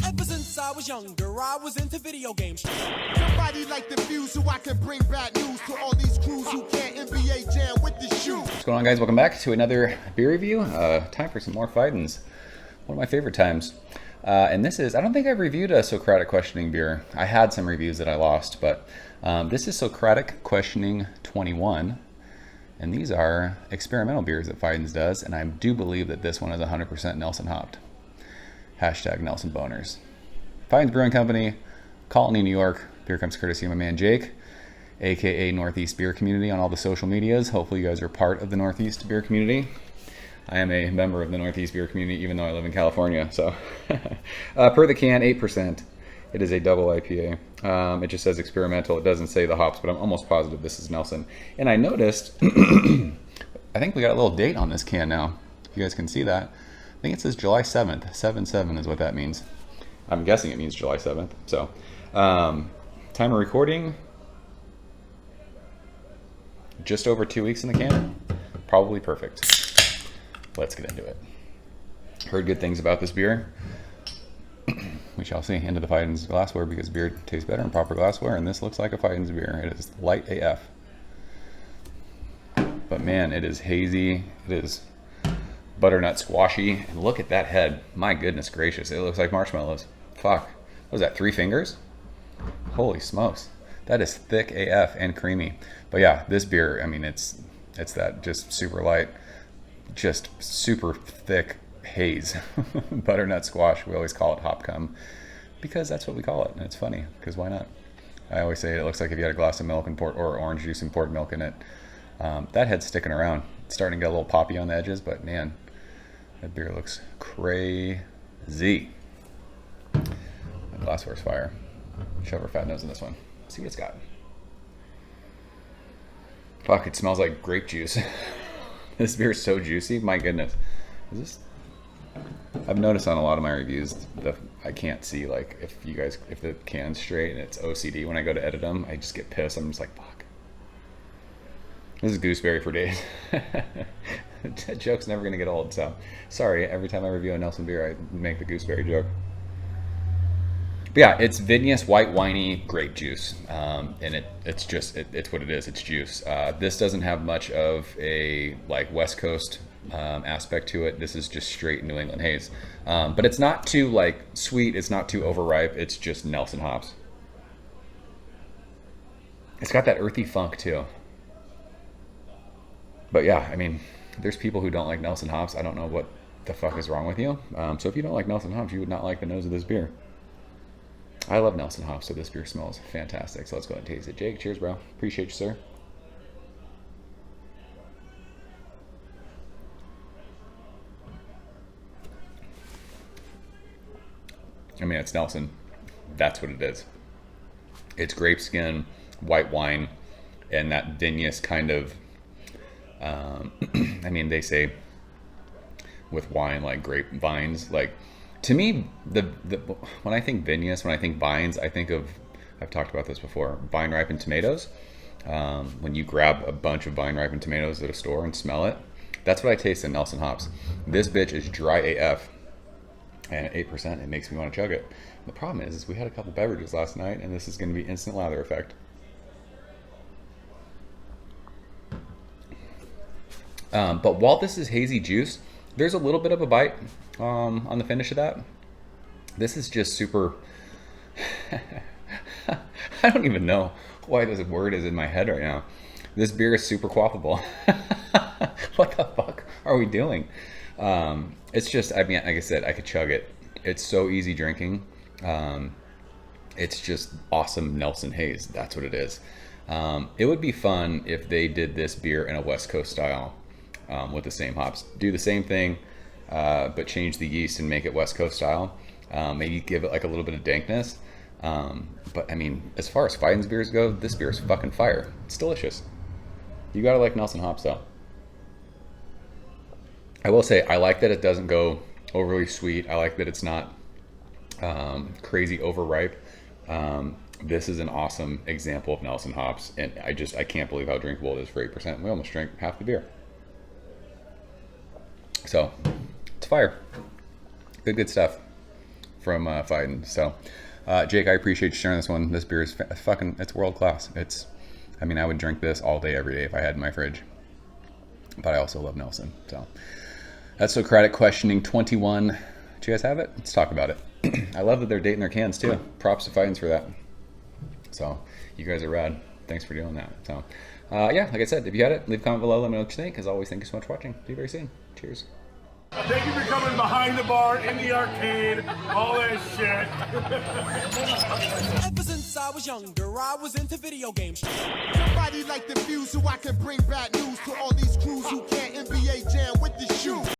Ever since I was younger, I was into video games. Somebody like the Fuse so I can bring bad news to all these crews who can't NBA jam with the shoe. What's going on, guys? Welcome back to another beer review. Time for some more Fidens. One of my favorite times. And this is, I don't think I've reviewed a Socratic questioning beer. I had some reviews that I lost, but this is Socratic questioning 21. And these are experimental beers that Fidens does. And I do believe that this one is 100% Nelson hopped. Hashtag Nelson Boners. Fidens Brewing Company, Colony, New York. Beer comes courtesy of my man Jake, aka Northeast Beer Community on all the social medias. Hopefully you guys are part of the Northeast Beer Community. I am a member of the Northeast Beer Community even though I live in California. So per the can, 8%. It is a double IPA. It just says experimental. It doesn't say the hops, but I'm almost positive this is Nelson. And I noticed, I think we got a little date on this can now. If you guys can see that. I think it says July 7th. 7/7 is what that means. I'm guessing it means July 7th. So, time of recording, just over 2 weeks in the can. Probably perfect. Let's get into it. Heard good things about this beer. We shall see. Into the Fidens glassware because beer tastes better in proper glassware, and this looks like a Fidens beer. It is light AF. But man, it is hazy. It is butternut squashy. And look at that head. My goodness gracious. It looks like marshmallows. Fuck. What was that, 3 fingers? Holy smokes. That is thick AF and creamy. But yeah, this beer, I mean, it's that just super light, just super thick haze. Butternut squash. We always call it hop cum because that's what we call it. And it's funny because why not? I always say it looks like if you had a glass of milk and poured, or orange juice and poured milk in it. That head's sticking around. It's starting to get a little poppy on the edges, but man, that beer looks crazy. The glassware's fire. Shove our fat nose in this one. See what it's got. Fuck, it smells like grape juice. This beer is so juicy. My goodness. Is this? I've noticed on a lot of my reviews I can't see like if the can's straight and it's OCD when I go to edit them. I just get pissed. I'm just like, fuck. This is gooseberry for days. That joke's never gonna get old, so sorry. Every time I review a Nelson beer, I make the gooseberry joke. But yeah, it's vinous, white, winey grape juice, and it's what it is. It's juice. This doesn't have much of a like West Coast aspect to it. This is just straight New England haze, but it's not too like sweet. It's not too overripe. It's just Nelson hops. It's got that earthy funk too. But yeah, I mean, there's people who don't like Nelson hops. I don't know what the fuck is wrong with you. So if you don't like Nelson hops, you would not like the nose of this beer. I love Nelson hops, so this beer smells fantastic. So let's go ahead and taste it. Jake, cheers, bro. Appreciate you, sir. I mean, it's Nelson. That's what it is. It's grape skin, white wine, and that vinous kind of I mean, they say with wine like grapevines. Like to me, when I think vinous, when I think vines, I think of, I've talked about this before, vine ripened tomatoes. When you grab a bunch of vine ripened tomatoes at a store and smell it, that's what I taste in Nelson hops. This bitch is dry AF, and at 8%, it makes me want to chug it. The problem is we had a couple beverages last night, and this is going to be instant lather effect. But while this is hazy juice, there's a little bit of a bite on the finish of that. This is just super... I don't even know why this word is in my head right now. This beer is super quaffable. What the fuck are we doing? It's just, I mean, like I said, I could chug it. It's so easy drinking. It's just awesome Nelson haze. That's what it is. It would be fun if they did this beer in a West Coast style. With the same hops. Do the same thing, but change the yeast and make it West Coast style. Maybe give it like a little bit of dankness. But I mean, as far as Fidens beers go, this beer is fucking fire. It's delicious. You gotta like Nelson hops though. I will say, I like that it doesn't go overly sweet. I like that it's not crazy overripe. This is an awesome example of Nelson hops, and I can't believe how drinkable it is for 8%. We almost drank half the beer. So, it's fire. Good stuff. from Fidens. So, Jake, I appreciate you sharing this one. This beer is it's world class. I mean, I would drink this all day, every day if I had it in my fridge. But I also love Nelson. So, that's Socratic questioning 21. Do you guys have it? Let's talk about it. I love that they're dating their cans too. Props to Fidens for that. So, you guys are rad. Thanks for doing that. So, yeah, like I said, if you had it, leave a comment below. Let me know what you think. As always, thank you so much for watching. See you very soon. Cheers. Thank you for coming behind the bar, in the arcade, all that shit. Ever since I was younger, I was into video games. Somebody like the fuse so I can bring bad news to all these crews who can't NBA jam with the shoe.